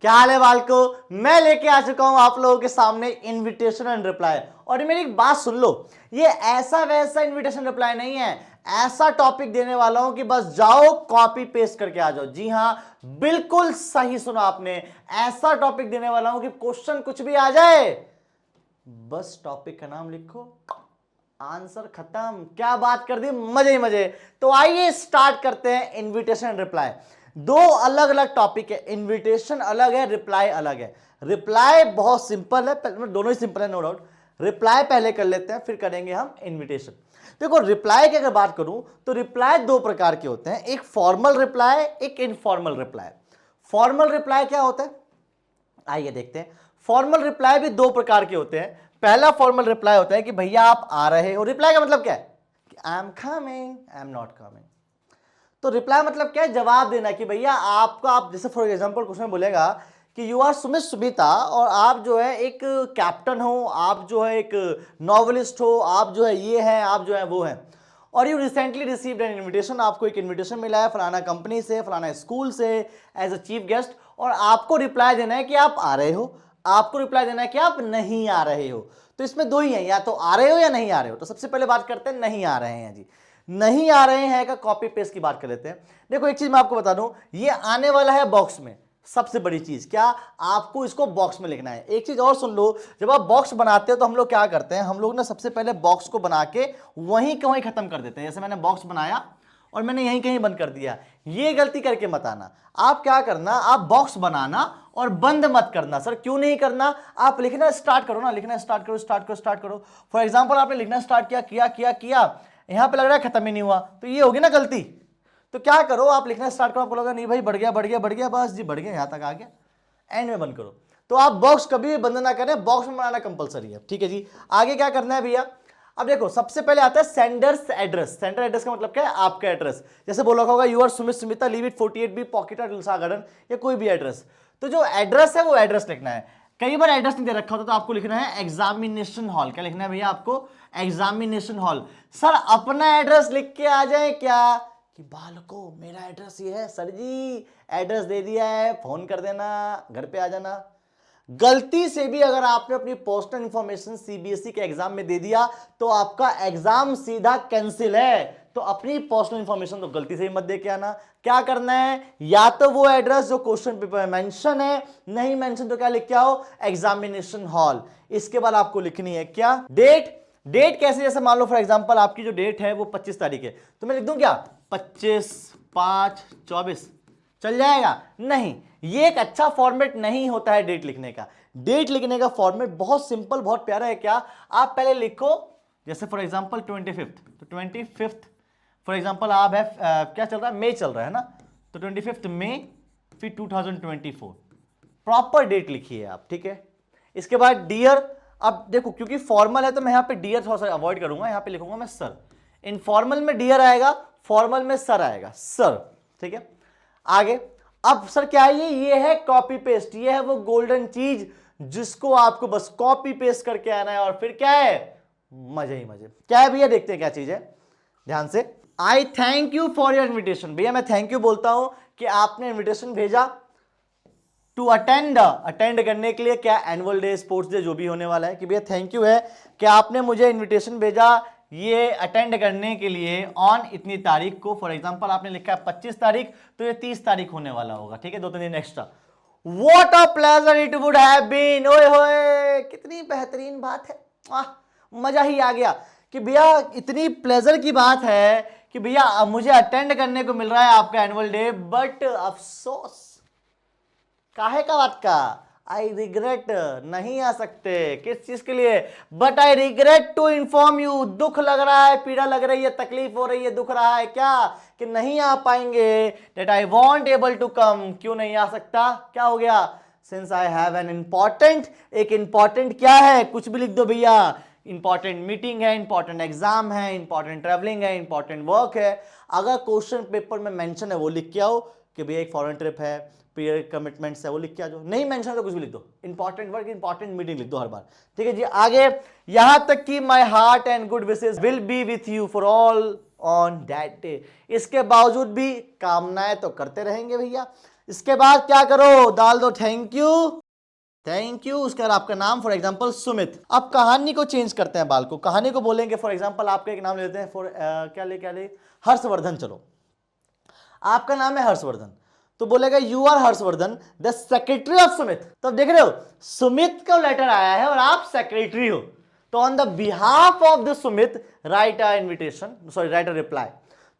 क्या हाल है बालको। मैं लेके आ चुका हूं आप लोगों के सामने इनविटेशन एंड रिप्लाई। और मेरी एक बात सुन लो, ये ऐसा वैसा इनविटेशन रिप्लाई नहीं है। ऐसा टॉपिक देने वाला हूं कि बस जाओ कॉपी पेस्ट करके आ जाओ। जी हां, बिल्कुल सही सुना आपने। ऐसा टॉपिक देने वाला हूं कि क्वेश्चन कुछ भी आ जाए, बस टॉपिक का नाम लिखो, आंसर खत्म। क्या बात कर दी, मजे ही मजे। तो आइए स्टार्ट करते हैं इनविटेशन एंड रिप्लाई। दो अलग अलग टॉपिक है, इनविटेशन अलग है, रिप्लाई अलग है। रिप्लाई बहुत सिंपल है, दोनों ही सिंपल है, नो डाउट। रिप्लाई पहले कर लेते हैं, फिर करेंगे हम इनविटेशन। देखो, रिप्लाई की अगर बात करूं तो रिप्लाई दो प्रकार के होते हैं, एक फॉर्मल रिप्लाई, एक इनफॉर्मल रिप्लाई। फॉर्मल रिप्लाई क्या होता है, आइए देखते हैं। फॉर्मल रिप्लाई भी दो प्रकार के होते हैं। पहला फॉर्मल रिप्लाई होता है कि भैया आप आ रहे हो। रिप्लाई का मतलब क्या है कि I am coming, I am not coming. तो रिप्लाई मतलब क्या है, जवाब देना कि भैया आपका, आप जैसे फॉर एग्जांपल क्वेश्चन बोलेगा कि यू आर सुमित सुमिता और आप जो है एक कैप्टन हो, आप जो है एक नॉवलिस्ट हो, आप जो है ये है, आप जो है वो है, और you recently received an invitation, आपको एक इनविटेशन मिला है फलाना कंपनी से, फलाना स्कूल से, एज अ चीफ गेस्ट, और आपको रिप्लाई देना है कि आप आ रहे हो, आपको रिप्लाई देना है कि आप नहीं आ रहे हो। तो इसमें दो ही है, या तो आ रहे हो या नहीं आ रहे हो। तो सबसे पहले बात करते हैं नहीं आ रहे हैं जी। नहीं आ रहे हैं का कॉपी पेस्ट की बात कर लेते हैं। देखो एक चीज मैं आपको बता दूं, ये आने वाला है बॉक्स में। सबसे बड़ी चीज क्या, आपको इसको बॉक्स में लिखना है। एक चीज और सुन लो, जब आप बॉक्स बनाते हो तो हम लोग क्या करते हैं, हम लोग ना सबसे पहले बॉक्स को बना के वहीं के वहीं खत्म कर देते हैं। जैसे मैंने बॉक्स बनाया और मैंने यहीं कहीं बंद कर दिया, ये गलती करके मत आना। आप क्या करना, आप बॉक्स बनाना और बंद मत करना। सर क्यों नहीं करना, आप लिखना स्टार्ट करो ना, लिखना स्टार्ट करो, स्टार्ट करो, स्टार्ट करो। फॉर एग्जाम्पल आपने लिखना स्टार्ट किया किया किया किया, यहां पे लग रहा है खत्म ही नहीं हुआ, तो ये होगी ना गलती। तो क्या करो, आप लिखना स्टार्ट करो, आपको लगा नहीं भाई बढ़ गया बढ़ गया बढ़ गया, बस जी बढ़ गया, यहां तक आ गया, एंड में बंद करो। तो आप बॉक्स कभी भी बंद ना करें, बॉक्स में बनाना कंपलसरी है, ठीक है जी। आगे क्या करना है भैया, अब देखो सबसे पहले आता है सेंडर्स एड्रेस। सेंडर एड्रेस का मतलब क्या है, आपका एड्रेस। जैसे बोला होगा you are Sumit Sumita, live at 48B pocket Dilshad garden, या कोई भी एड्रेस। तो जो एड्रेस है वो एड्रेस लिखना है। कई बार एड्रेस नहीं दे रखा होता तो आपको लिखना है एग्जामिनेशन हॉल। क्या लिखना है भैया आपको, एग्जामिनेशन हॉल। सर अपना एड्रेस लिख के आ जाए क्या, कि बालको मेरा एड्रेस ये है सर जी, एड्रेस दे दिया है, फोन कर देना, घर पे आ जाना। गलती से भी अगर आपने अपनी पर्सनल इंफॉर्मेशन सीबीएसई के एग्जाम में दे दिया तो आपका एग्जाम सीधा कैंसिल है। तो अपनी पर्सनल इंफॉर्मेशन तो गलती से ही मत दे के आना। क्या करना है, या तो वो एड्रेस जो क्वेश्चन पेपर में मेंशन है, नहीं मेंशन तो क्या लिख के आओ, एग्जामिनेशन हॉल। इसके बाद आपको लिखनी है क्या, डेट। डेट कैसे, जैसे मान लो फॉर एग्जांपल आपकी जो डेट है वो 25 तारीख है, तो मैं लिख दूं क्या 25/5/24, चल जाएगा? नहीं, ये एक अच्छा फॉर्मेट नहीं होता है डेट लिखने का। डेट लिखने का फॉर्मेट बहुत सिंपल, बहुत प्यारा है। क्या, आप पहले लिखो, जैसे फॉर एग्जांपल 25th, तो 25th फॉर एग्जांपल आप है क्या चल रहा है, मई चल रहा है ना, तो 25 मई फिर 2024, प्रॉपर डेट लिखिए आप, ठीक है। इसके बाद डियर, अब देखो क्योंकि फॉर्मल है तो मैं यहां पे डियर थोड़ा सा अवॉइड करूंगा, यहां पे लिखूंगा मैं सर। इनफॉर्मल में डियर आएगा, फॉर्मल में सर आएगा, सर, ठीक है। आगे, अब सर क्या है ये है कॉपी पेस्ट, ये है वो गोल्डन चीज जिसको आपको बस कॉपी पेस्ट करके आना है, और फिर क्या है, मजे ही मजे। क्या है भैया, देखते हैं क्या चीज है, ध्यान से। आई thank you for your invitation, भैया मैं थैंक यू बोलता हूं कि आपने इन्विटेशन भेजा टू अटेंड, अटेंड करने के लिए, क्या एनुअल डे, स्पोर्ट्स डे, जो भी होने वाला है, कि भैया थैंक यू है कि आपने मुझे इनविटेशन भेजा ये अटेंड करने के लिए ऑन इतनी तारीख को। फॉर एग्जांपल आपने लिखा है 25 तारीख, तो ये 30 तारीख होने वाला होगा, ठीक है, 2-3 दिन extra. What a pleasure it would have been, ओए होए कितनी बेहतरीन बात है, मजा ही आ गया कि भैया इतनी प्लेजर की बात है कि भैया मुझे अटेंड करने को मिल रहा है आपका एनुअल डे, बट अफसोस, काहे का बात का, आई रिग्रेट, नहीं आ सकते। किस चीज के लिए, but I regret to inform you, दुख लग रहा है, पीड़ा लग रही है, तकलीफ हो रही है, दुख रहा है क्या, कि नहीं आ पाएंगे। That I won't able to come, क्यों नहीं आ सकता, क्या हो गया, since I have an important, एक इंपॉर्टेंट क्या है, कुछ भी लिख दो भैया, इंपॉर्टेंट मीटिंग है, इंपॉर्टेंट एग्जाम है, इंपॉर्टेंट ट्रेवलिंग है, इंपॉर्टेंट वर्क है। अगर क्वेश्चन पेपर में मेंशन है वो लिख के आओ कि भैया एक फॉरेन ट्रिप है, पीरियड कमिटमेंट्स है, वो लिख के आ जाओ। नहीं मेंशन तो कुछ भी लिख दो, इंपॉर्टेंट वर्क, इंपॉर्टेंट मीटिंग लिख दो हर बार, ठीक है जी। आगे, यहां तक कि my heart and good wishes will be with you for all on that day, इसके बावजूद भी कामनाएं तो करते रहेंगे भैया। इसके बाद क्या करो, डाल दो थैंक यू, थैंक यू। उसके बाद आपका नाम, फॉर एग्जांपल सुमित। अब कहानी को चेंज करते हैं बाल को, कहानी को बोलेंगे फॉर एग्जांपल आपका एक नाम लेते हैं, फॉर क्या ले हर्षवर्धन। चलो आपका नाम है हर्षवर्धन, तो बोलेगा you are Harshvardhan the secretary of Sumit. तो देख रहे हो सुमित का लेटर आया है और आप सेक्रेटरी हो, तो on the behalf of the Sumit right a invitation, sorry right a reply.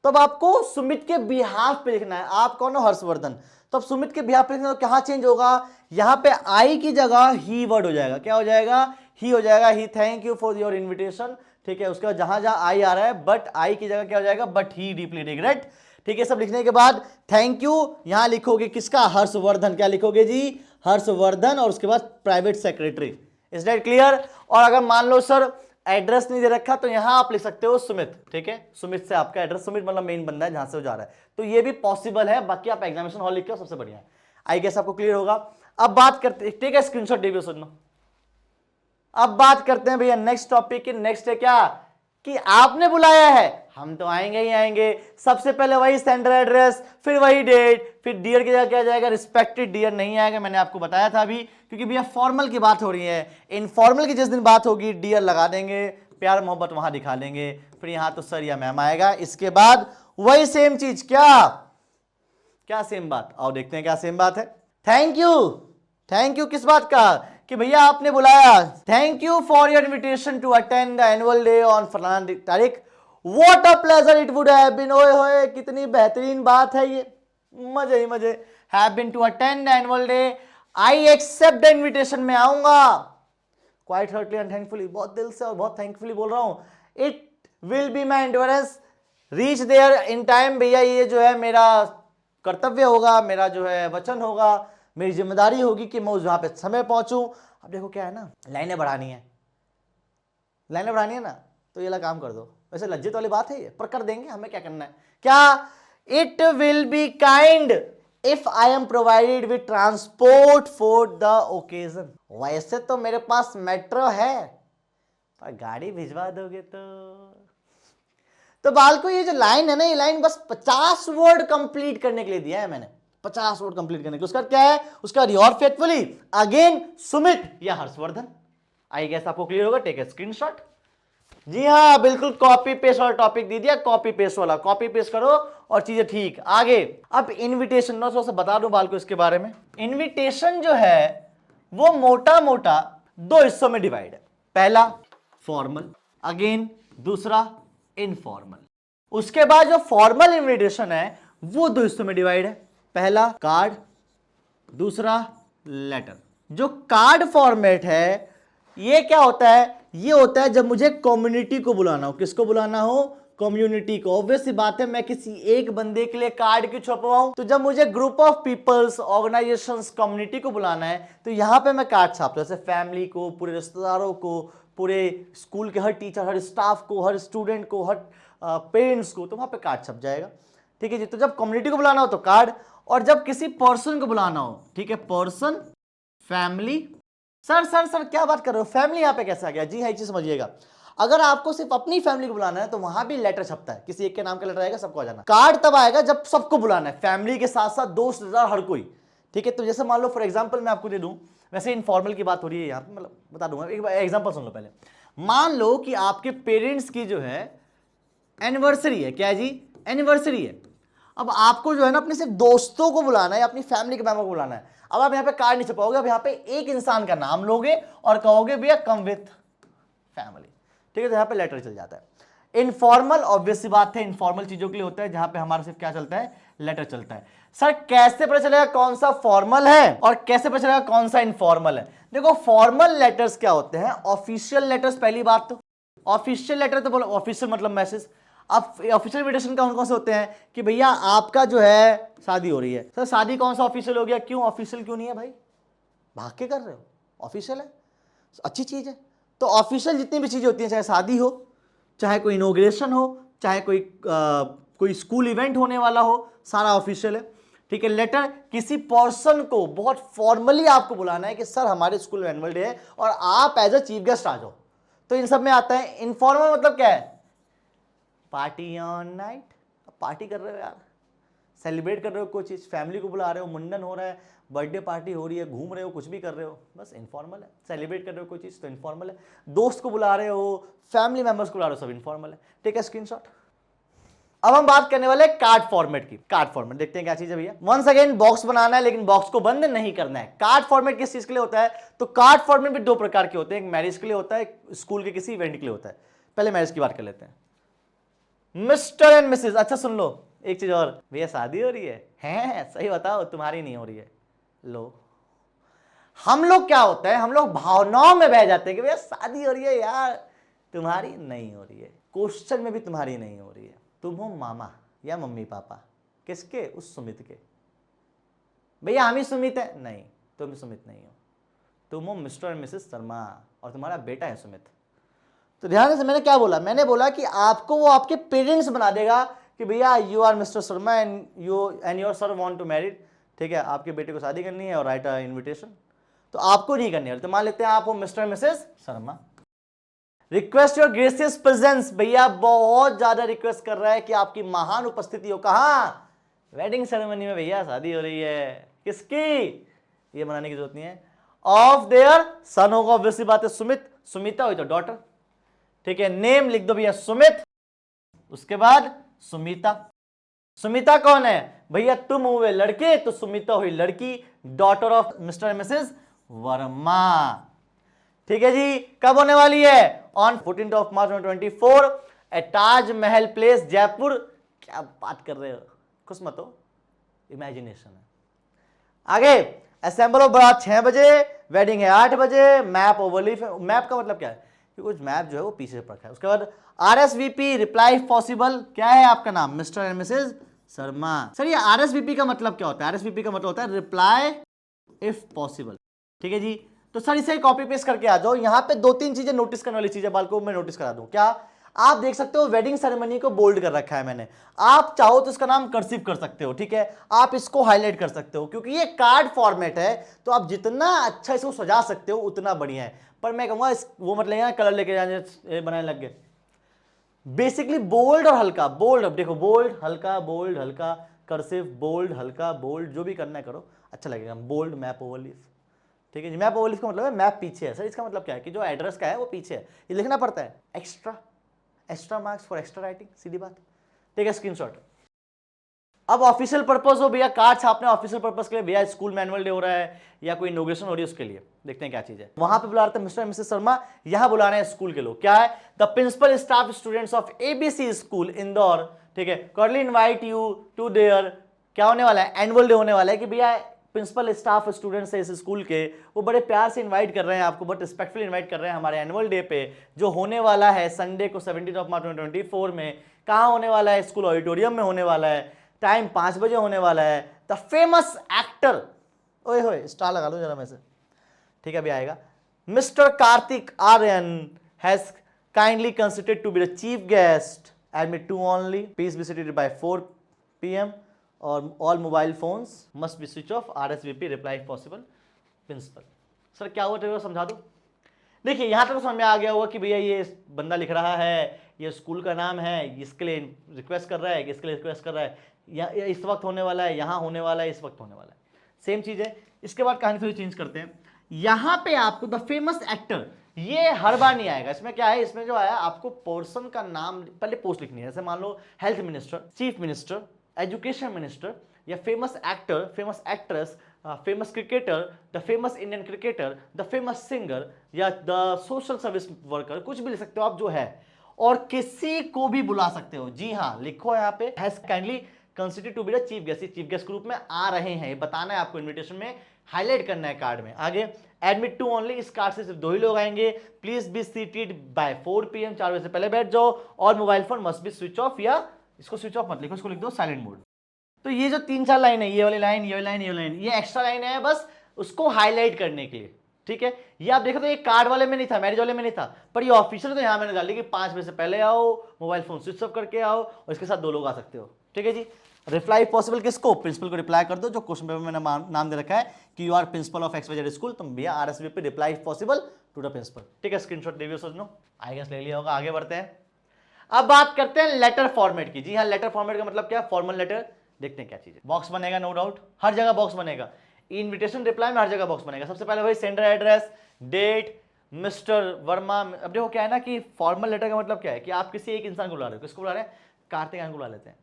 तो अब आपको सुमित के बिहाफ पे लिखना है, आप कौन हो, हर्षवर्धन। तो अब सुमित के बिहाफ पे लिखना, तो कहां चेंज होगा, यहां पे आई की जगह ही वर्ड हो जाएगा, क्या हो जाएगा, ही हो जाएगा, ही thank you for your invitation. ठीक है, उसका जहां जहां आई आ रहा है बट आई की जगह क्या हो जाएगा, बट ही डीपली रिग्रेट। ठीक है, सब लिखने के बाद थैंक यू यहां लिखोगे किसका, हर्षवर्धन। क्या लिखोगे जी, हर्षवर्धन, और उसके बाद private secretary. Is that clear. और अगर मान लो सर एड्रेस नहीं दे रखा, तो यहां आप लिख सकते हो सुमित। ठीक है, सुमित से आपका एड्रेस, सुमित मतलब मेन बंदा है जहां से वो जा रहा है, तो ये भी पॉसिबल है। बाकी आप एग्जामिनेशन हॉल लिख के सबसे बढ़िया है, आई गेस आपको क्लियर होगा। अब बात करते, ठीक है, स्क्रीनशॉट दे सुनना। अब बात करते हैं भैया नेक्स्ट टॉपिक की। नेक्स्ट है क्या, कि आपने बुलाया है, हम तो आएंगे ही आएंगे। सबसे पहले वही सेंटर एड्रेस, फिर वही डेट, फिर डियर की जगह क्या जाएगा, रिस्पेक्टेड डियर नहीं आएगा, मैंने आपको बताया था अभी, क्योंकि भैया फॉर्मल की बात हो रही है। इनफॉर्मल की जिस दिन बात होगी डियर लगा देंगे, प्यार मोहब्बत वहां दिखा देंगे, फिर यहां तो सर या मैम आएगा। इसके बाद वही सेम चीज, क्या क्या सेम बात, आओ देखते हैं क्या सेम बात है। थैंक यू, थैंक यू किस बात का, कि भैया आपने बुलाया, thank you for your invitation to attend the annual day on फलाना तारीख, what a pleasure it would have been, ओए होए कितनी बेहतरीन बात है ये, मजे ही मजे, have been to attend the annual day, I accept the invitation, में आऊंगा, क्वाइट हर्टली एंड थैंकफुली, बहुत दिल से और बहुत थैंकफुली बोल रहा हूं, it will be my endurance reach there in time, भैया ये जो है मेरा कर्तव्य होगा, मेरा जो है वचन होगा, मेरी जिम्मेदारी होगी कि मैं उस वहां पे समय पहुंचूं। अब देखो क्या है ना, लाइनें बढ़ानी है, लाइनें बढ़ानी है ना, तो ये वाला काम कर दो। वैसे लज्जित वाली बात है ये, पर कर देंगे, हमें क्या करना है, क्या, it will be kind if I am provided with transport for the occasion. वैसे तो मेरे पास मेट्रो है, पर गाड़ी भिजवा दोगे तो बाल को ये जो लाइन है ना, ये लाइन बस 50 वर्ड कंप्लीट करने के लिए दिया है मैंने, 50 वर्ड कंप्लीट करने के लिए। उसका क्या है, उसका योर फेथफुली अगेन सुमित या हर्षवर्धन। आई गेस आपको क्लियर होगा, टेक ए स्क्रीनशॉट। जी हाँ बिल्कुल, कॉपी पेस्ट वाला टॉपिक दे दिया, कॉपी पेस्ट वाला, कॉपी पेस्ट करो और चीजें ठीक। आगे अब इनविटेशन, ना से बता दूं बाल को इसके बारे में। इनविटेशन जो है वो मोटा मोटा दो हिस्सों में डिवाइड है, पहला फॉर्मल, अगेन दूसरा इनफॉर्मल। उसके बाद जो फॉर्मल इनविटेशन है वो दो हिस्सों में डिवाइड है, पहला कार्ड, दूसरा लेटर। जो कार्ड फॉर्मेट है ये क्या होता है, ये होता है जब मुझे कम्युनिटी को बुलाना हो। किसको बुलाना हो, कम्युनिटी को। ऑब्वियस सी बात है, मैं किसी एक बंदे के लिए कार्ड क्यों छपवाऊं, तो जब मुझे group of peoples, organisations, community को बुलाना है तो यहां पे मैं कार्ड छापता हूं, जैसे फैमिली को, पूरे रिश्तेदारों को, पूरे स्कूल के हर टीचर, हर स्टाफ को, हर स्टूडेंट को, हर पेरेंट्स को, तो वहां पे कार्ड छप जाएगा। ठीक है जी, तो जब कम्युनिटी को बुलाना हो तो कार्ड, और जब किसी पर्सन को बुलाना हो, ठीक है, पर्सन, फैमिली, सर क्या बात कर रहे हो, फैमिली यहां पे कैसे आ गया, जी हाँ चीज समझिएगा। अगर आपको सिर्फ अपनी फैमिली को बुलाना है तो वहां भी लेटर छपता है, किसी एक के नाम का लेटर आएगा, सबको आ जाना। कार्ड तब आएगा जब सबको बुलाना है, फैमिली के साथ साथ दोस्त, रिश्तेदार, हर कोई। ठीक है, तो जैसे मान लो फॉर एग्जांपल मैं आपको दे दूं, वैसे इनफॉर्मल की बात हो रही है यहाँ पे, मतलब बता दूंगा, एक एग्जांपल सुन लो पहले। मान लो कि आपके पेरेंट्स की जो है एनिवर्सरी है, क्या है जी, एनिवर्सरी है। अब आपको जो है ना अपने सिर्फ दोस्तों को बुलाना है या अपनी फैमिली के मेंबर को बुलाना है। अब आप यहाँ पे कार्ड नहीं छपाओगे, अब यहाँ पे एक इंसान का नाम लोगे और कहोगे भैया कम विथ फैमिली। ठीक है, तो यहाँ पे लेटर चल जाता है। इनफॉर्मल ऑब्वियस सी बात है, इनफॉर्मल चीजों के लिए होता है जहां पे हमारा सिर्फ क्या चलता है, लेटर चलता है। सर कैसे पता चलेगा कौन सा फॉर्मल है और कैसे पता चलेगा कौन सा इनफॉर्मल है। देखो फॉर्मल लेटर्स क्या होते हैं, ऑफिशियल लेटर्स, पहली बात तो ऑफिशियल लेटर, तो बोलो ऑफिशियल मतलब मैसेज। अब ऑफिशियल इन्विटेशन कौन कौन से होते हैं, कि भैया आपका जो है शादी हो रही है, सर शादी कौन सा ऑफिशियल हो गया, क्यों ऑफिशियल क्यों नहीं है भाई, भाग के कर रहे हो, ऑफिशियल है, अच्छी चीज है। तो ऑफिशियल जितनी भी चीजें होती हैं, चाहे शादी हो, चाहे कोई इनॉग्रेशन हो, चाहे कोई स्कूल इवेंट होने वाला हो, सारा ऑफिशियल है। ठीक है, लेटर किसी पर्सन को बहुत फॉर्मली आपको बुलाना है कि सर हमारे स्कूल में एनुअल डे है और आप एज अ चीफ गेस्ट आ जाओ, तो इन सब में आता है। इनफॉर्मल मतलब क्या है, पार्टी ऑन नाइट, पार्टी कर रहे हो यार, सेलिब्रेट कर रहे हो कोई चीज़, फैमिली को बुला रहे हो, मुंडन हो रहा है, बर्थडे पार्टी हो रही है, घूम रहे हो, कुछ भी कर रहे हो, बस इनफॉर्मल है। सेलिब्रेट कर रहे हो कोई चीज़ तो इनफॉर्मल है। दोस्त को बुला रहे हो, फैमिली मेंबर्स को बुला रहे हो, सब इनफॉर्मल है। Take a screenshot. अब हम बात करने वाले कार्ड फॉर्मेट की। कार्ड फॉर्मेट देखते हैं क्या चीज है भैया। वंस अगेन बॉक्स बनाना है, लेकिन बॉक्स को बंद नहीं करना है। कार्ड फॉर्मेट किस चीज के लिए होता है? तो कार्ड फॉर्मेट भी दो प्रकार के होते हैं, एक मैरिज के लिए होता है, एक स्कूल के किसी इवेंट के लिए होता है। पहले मैरिज की बात कर लेते हैं। मिस्टर एंड मिसेज, अच्छा सुन लो एक चीज और, भैया शादी हो रही है? सही बताओ, तुम्हारी नहीं हो रही है। लो, हम लोग क्या होता है, हम लोग भावनाओं में बह जाते हैं कि भैया शादी हो रही है यार, तुम्हारी नहीं हो रही है। क्वेश्चन में भी तुम्हारी नहीं हो रही है। तुम हो मामा या मम्मी पापा, किसके? उस सुमित के। भैया हम ही सुमित है? नहीं, तुम सुमित नहीं हो, तुम हो मिस्टर एंड मिसेस शर्मा और तुम्हारा बेटा है सुमित। तो ध्यान से मैंने क्या बोला, मैंने बोला कि आपको वो आपके पेरेंट्स बना देगा कि भैया you are mister Sharma and your sir want to married, ठीक है, आपके बेटे को शादी करनी है और राइट अ इन्विटेशन। तो आपको नहीं करनी है। तो मान लेते हैं आप हो mister and Mrs Sharma. Request your gracious presence, भैया बहुत ज्यादा रिक्वेस्ट कर रहा है कि आपकी महान उपस्थिति हो। कहाँ? वेडिंग सेरेमनी में भैया, शादी हो रही है। किसकी? ये बनाने की जरूरत नहीं है। ऑफ देयर सन होगा, ऑब्वियसली बात है सुमित, सुमिता हुई तो डॉटर, ठीक है। नेम लिख दो भैया सुमित, उसके बाद सुमिता। सुमिता कौन है भैया? तुम हुए लड़के तो सुमिता हुई लड़की, daughter of Mr and Mrs Verma, ठीक है जी। कब होने वाली है? On 14th of March 2024 at Taj Mahal place Jaipur. क्या बात कर रहे हो, खुश मत हो, इमेजिनेशन है। आगे असेंबल हो बारात 6 बजे, वेडिंग है 8 बजे, मैप ओवरलीफ। मैप का मतलब क्या है कि कुछ मैप जो है वो पीछे रखा है। उसके बाद RSVP रिप्लाई पॉसिबल, क्या है आपका नाम? Mister and missus Sharma. Sir ये RSVP का मतलब क्या होता है? RSVP का मतलब होता है रिप्लाई इफ पॉसिबल, ठीक है जी। तो सर इसे कॉपी पेस्ट करके आ जाओ। यहां पे 2-3 चीजें नोटिस करने वाली चीजें बाल को मैं नोटिस करा दूं क्या? आप देख सकते हो वेडिंग सेरेमनी को बोल्ड कर रखा है मैंने। आप चाहो तो इसका नाम कर्सिव कर सकते हो, ठीक है। आप इसको हाईलाइट कर सकते हो, क्योंकि ये कार्ड फॉर्मेट है तो आप जितना अच्छा इसको सजा सकते हो उतना बढ़िया है। पर मैं कहूंगा वो मत लेना कलर लेके जाने बनाने लग गए। बेसिकली बोल्ड और हल्का, बोल्ड, अब देखो बोल्ड हल्का, कर्सिव बोल्ड हल्का बोल्ड, जो भी करना है करो, अच्छा लगेगा। बोल्ड मैप ओवरलीफ, ठीक है जी। मैप ओवरलीफ का मतलब है मैप पीछे है। सर इसका मतलब क्या है कि जो एड्रेस का है वो पीछे है, ये लिखना पड़ता है। Extra marks for extra writing, सीधी बात, ठीक है। स्क्रीनशॉट। अब ऑफिशियल पर्पस हो भैया, कार्ड छापने ऑफिशियल पर्पस के लिए, भैया स्कूल में एनुअल डे हो रहा है या कोई इनॉग्रेशन हो रही है उसके लिए, देखते हैं क्या चीज है। वहां पे बुला रहे थे मिस्टर एंड मिसेस शर्मा, यहां बुला रहे हैं स्कूल के लोग। क्या है? The principal staff students of ABC school Indore, ठीक है, cordially invite you to there, क्या होने वाला है? एनुअल डे होने वाला है। कि भैया प्रिंसिपल स्टाफ स्टूडेंट्स है इस स्कूल के, वो बड़े प्यार से इनवाइट कर रहे हैं आपको, बट रिस्पेक्टफुली इनवाइट कर रहे हैं हमारे एनुअल डे पे, जो होने वाला है संडे को 17 March 2024 में। कहाँ होने वाला है? स्कूल ऑडिटोरियम में होने वाला है। टाइम 5 बजे होने वाला है। द फेमस एक्टर, ओए होए स्टार लगा लो जरा में से, ठीक है, अभी आएगा। Mister Kartik Aaryan has kindly considered to be the chief guest, admit 2 only, please be seated by 4 PM और all mobile phones must be switch off, RSVP reply possible, principal. Sir क्या हुआ समझा दो। देखिए यहां तक समझ में आ गया होगा कि भैया ये बंदा लिख रहा है, ये स्कूल का नाम है, इसके लिए रिक्वेस्ट कर रहा है, इसके लिए रिक्वेस्ट कर रहा है, या इस वक्त होने वाला है, यहाँ होने वाला है, इस वक्त होने वाला है, सेम चीज है। इसके बाद कहानी थोड़ी चेंज करते हैं। यहां पे आपको द फेमस एक्टर, ये हर बार नहीं आएगा। इसमें क्या है, इसमें जो आया आपको पर्सन का नाम पहले पोस्ट लिखनी है। जैसे मान लो health minister, chief minister, education minister, या famous actor, famous actress, famous cricketer, the famous Indian cricketer, the famous singer, या द सोशल सर्विस वर्कर, कुछ भी लिख सकते हो आप जो है, और किसी को भी बुला सकते हो। जी हाँ, लिखो यहाँ पे has kindly considered to be the chief guest, chief guest group में आ रहे हैं, ये बताना है आपको, इन्विटेशन में हाईलाइट करना है कार्ड में। आगे एडमिट 2 ओनली, इस कार्ड से सिर्फ 2 ही लोग आएंगे। Please be seated by 4 PM, 4 बजे से पहले बैठ जाओ, और mobile phone must be switch off, या इसको स्विच ऑफ मत लिखो, इसको लिख दो साइलेंट मोड। तो ये जो 3-4 लाइन है, ये वाली लाइन, ये वाली लाइन, ये वाली लाइन, ये एक्स्ट्रा लाइन है बस उसको हाईलाइट करने के लिए, ठीक है। ये आप देखो तो ये कार्ड वाले में नहीं था, मैरिज वाले में नहीं था, पर ये ऑफिशियल तो यहाँ मैंने डाल दी कि 5 बजे से पहले आओ, मोबाइल फोन स्विच ऑफ करके आओ, और इसके साथ 2 लोग आ सकते हो, ठीक है जी। रिप्लाई पॉसिबल किसको? प्रिंसिपल को रिप्लाई कर दो, जो क्वेश्चन पेपर में मैंने नाम दे रखा है कि you are principal of XYZ school, तुम भैया RSVP reply possible to the principal, ठीक है। स्क्रीनशॉट देवियो सोच लो, आई गेस ले लिया होगा। आगे बढ़ते हैं, अब बात करते हैं लेटर फॉर्मेट की। जी हाँ, लेटर फॉर्मेट का मतलब क्या? फॉर्मल लेटर, देखते हैं क्या चीज है। बॉक्स बनेगा नो डाउट, हर जगह बॉक्स बनेगा, इनविटेशन रिप्लाई में हर जगह बॉक्स बनेगा। सबसे पहले भाई sender address, date, mister Verma. अब देखो क्या है ना कि फॉर्मल लेटर का मतलब क्या है कि आप किसी एक इंसान को बुला रहे हो। किसको बुला रहे हैं? कार्तिक आर्यन को बुला लेते हैं।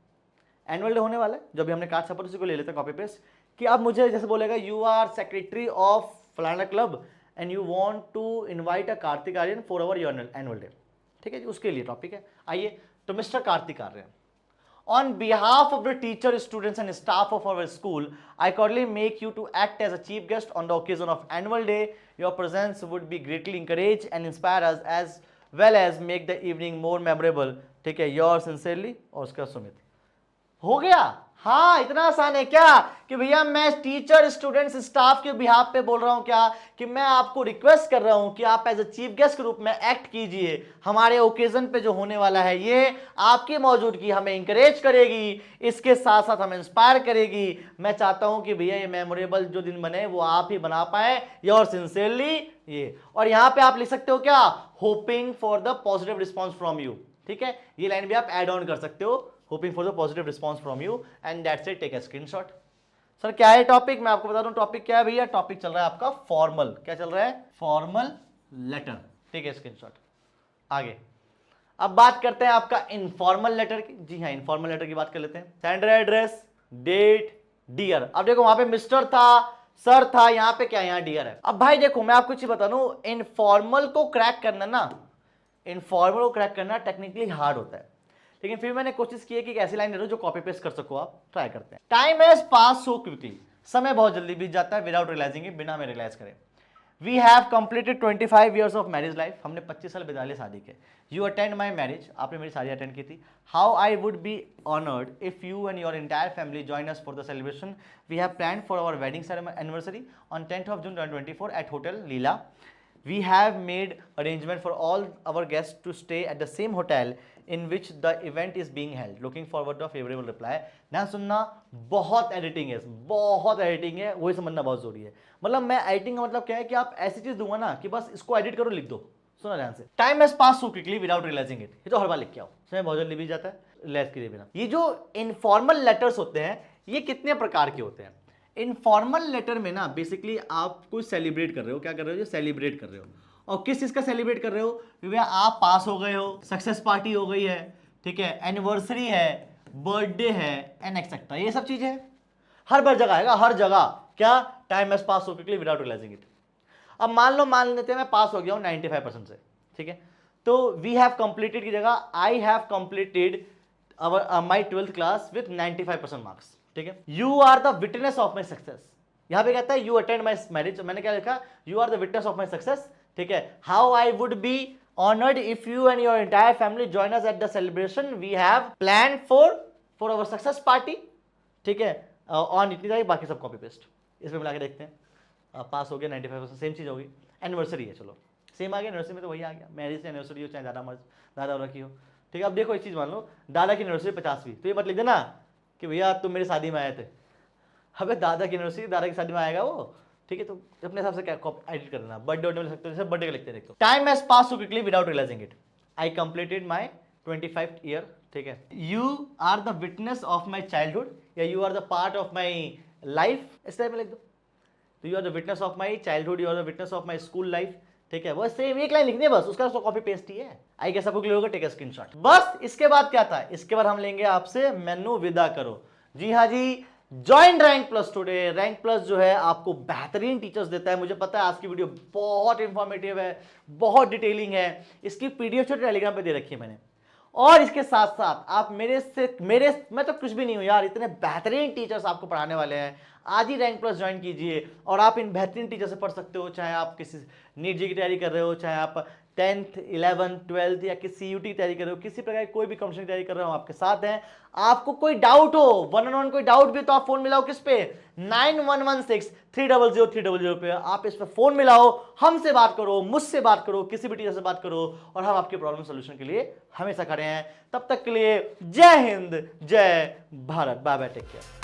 एनुअल डे होने वाला है, जब भी हमने कार्ड छपा उसी को ले लेते हैं कॉपी पेस्ट, कि आप मुझे जैसे बोलेगा यू आर सेक्रेटरी ऑफ फलाना club and you want to invite a Kartik Aaryan for our annual day, ठीक है जी, उसके लिए टॉपिक है। आइए, तो mister Kartik Aaryan, on behalf of the teacher, students and staff of our school, I cordially make you to act as a chief guest on the occasion of annual day. Your presence would be greatly encourage and inspire us as well as make the evening more memorable. ठीक है, yours sincerely और उसका सुमित। हो गया। हाँ, इतना आसान है क्या कि भैया मैं टीचर स्टूडेंट्स स्टाफ के बिहाफ पे बोल रहा हूं क्या कि मैं आपको रिक्वेस्ट कर रहा हूं कि आप एज अ चीफ गेस्ट के रूप में एक्ट कीजिए। हमारे ओकेजन पे जो होने वाला है ये आपकी मौजूदगी हमें इंकरेज करेगी, इसके साथ साथ हमें इंस्पायर करेगी। मैं चाहता हूं कि भैया ये मेमोरेबल जो दिन बने वो आप ही बना पाए। योर सिंसियरली ये, और यहां पे आप लिख सकते हो क्या, hoping for the positive response from you. ठीक है, ये लाइन भी आप एड ऑन कर सकते हो, hoping for the positive response from you and that's it, take a screenshot। Sir क्या है टॉपिक, मैं आपको बता दूं टॉपिक क्या है भैया। टॉपिक चल रहा है आपका फॉर्मल, क्या चल रहा है, फॉर्मल लेटर। ठीक है, स्क्रीनशॉट। आगे अब बात करते हैं आपका इनफॉर्मल लेटर की। जी हाँ, इनफॉर्मल लेटर की बात कर लेते हैं। Sender address, date, dear. अब देखो वहां पे मिस्टर था, सर था, यहाँ पे क्या, यहाँ डियर है। अब भाई देखो मैं आपको चीज बता दूं, इनफॉर्मल को क्रैक करना ना, इनफॉर्मल को क्रैक करना टेक्निकली हार्ड होता है, लेकिन फिर मैंने कोशिश की है कि एक ऐसी लाइन दे दो जो कॉपी पेस्ट कर सको। आप ट्राई करते हैं। Time has pass so quickly, समय बहुत जल्दी बीत जाता है, विदाउट रियलाइजिंग इट, बिना में रियलाइज करें। We have completed 25 years of marriage life, हमने 25 साल बिता लिए शादी के। यू अटेंड माई मैरिज, आपने मेरी शादी अटेंड की थी। How I would be honoured if you and your entire family join us for the celebration. We have plan for our wedding anniversary on 10th of June 2024 at hotel Leela. We have made arrangement for all our guests to stay at the same hotel in which the event is being held. Looking forward to a favorable reply। ध्यान सुनना, बहुत editing है, बहुत editing है, वही समझना बहुत जरूरी है। मतलब मैं एडिटिंग का मतलब क्या है कि आप ऐसी चीज दूंगा ना कि बस इसको एडिट करो, लिख दो। सुना ध्यान से, time has pass so quickly without realising it, ये तो हर बार लिख के आओ, समय बहुत जल्दी बीत जाता है रियलाइज किए बिना। ये जो इनफॉर्मल लेटर्स होते हैं ये कितने प्रकार के होते हैं। इनफॉर्मल लेटर में ना बेसिकली आप कुछ सेलिब्रेट कर रहे हो, क्या कर रहे हो, ये सेलिब्रेट कर रहे हो। और किस चीज का सेलिब्रेट कर रहे हो, भैया आप पास हो गए हो, सक्सेस पार्टी हो गई है, ठीक है, एनिवर्सरी है, बर्थडे है एंड एक्सेट्रा, ये सब चीजें हर बार जगह आएगा, हर जगह क्या, time has pass so quickly without realising it. अब मान लेते हैं मैं पास हो गया हूं 95% से, ठीक है, तो वी हैव कंप्लीटेड की जगह I have completed my 12th class with 95% marks. ठीक है, you are the witness of my success, यहां पे कहता है यू अटेंड माई मैरिज, मैंने क्या लिखा, you are the witness of my success. ठीक है, how I would be honoured if you and your entire family join us at the celebration we have plan for our success party. ठीक है, on इतनी तारीख, बाकी सब copy paste, इसमें मिला के देखते हैं। पास हो गया 95%, सेम चीज होगी। एनिवर्सरी है, चलो सेम आ गया, एनिवर्सरी में तो वही आ गया, मैरिज से एनिवर्सरी हो चाहे ज़्यादा रखी हो। ठीक है, अब देखो एक चीज मान लो, दादा की एनिवर्सरी 50वीं, तो ये मत लिख देना कि भैया तुम मेरी शादी में आए थे। अबे दादा की एनिवर्सरी, दादा की शादी में आएगा वो, ठीक है, तो अपने हिसाब से क्या एडिट करना, बर्थडे लिख सकते हो, जैसे बर्थडे का लिखते हैं। देखो, time has pass so quickly without realising it, I completed my 25th year. ठीक है, you are the witness of my childhood, या you are the part of my life, इस टाइप में लिख दो। तो you are the witness of my childhood, you are the witness of my school life. ठीक है, बस सेम एक लाइन लिखनी है, बस उसका तो कॉपी पेस्ट ही है। आई गेस आपको क्लियर होगा, टेक अ स्क्रीनशॉट। बस इसके बाद क्या था, इसके बाद हम लेंगे आपसे मेनू विदा करो। जी हाँ जी, join Rank Plus today. Rank Plus जो है आपको बेहतरीन टीचर्स देता है। मुझे पता है आज की वीडियो बहुत इंफॉर्मेटिव है, बहुत डिटेलिंग है, इसकी पीडीएफ छोटे टेलीग्राम पे दे रखी है मैंने। और इसके साथ साथ आप मैं तो कुछ भी नहीं हूं यार, इतने बेहतरीन टीचर्स आपको पढ़ाने वाले हैं। आज ही रैंक प्लस ज्वाइन कीजिए और आप इन बेहतरीन टीचर से पढ़ सकते हो, चाहे आप किसी नीट जी की तैयारी कर रहे हो, चाहे आप 10th 11th 12th या किसी CUT की तैयारी कर रहे हो, किसी प्रकार की कोई भी कॉम्पिटिशन की तैयारी कर रहे हो, आपके साथ हैं। आपको कोई डाउट हो, 1-on-1 कोई डाउट भी तो आप फोन मिलाओ किस पे, 9116-300-300 पे। आप इस पे फोन मिलाओ, हमसे बात करो, मुझसे बात करो, किसी भी टीचर से बात करो, और हम आपके प्रॉब्लम सोल्यूशन के लिए हमेशा खड़े हैं। तब तक के लिए जय हिंद, जय Bharat, bye bye, take care.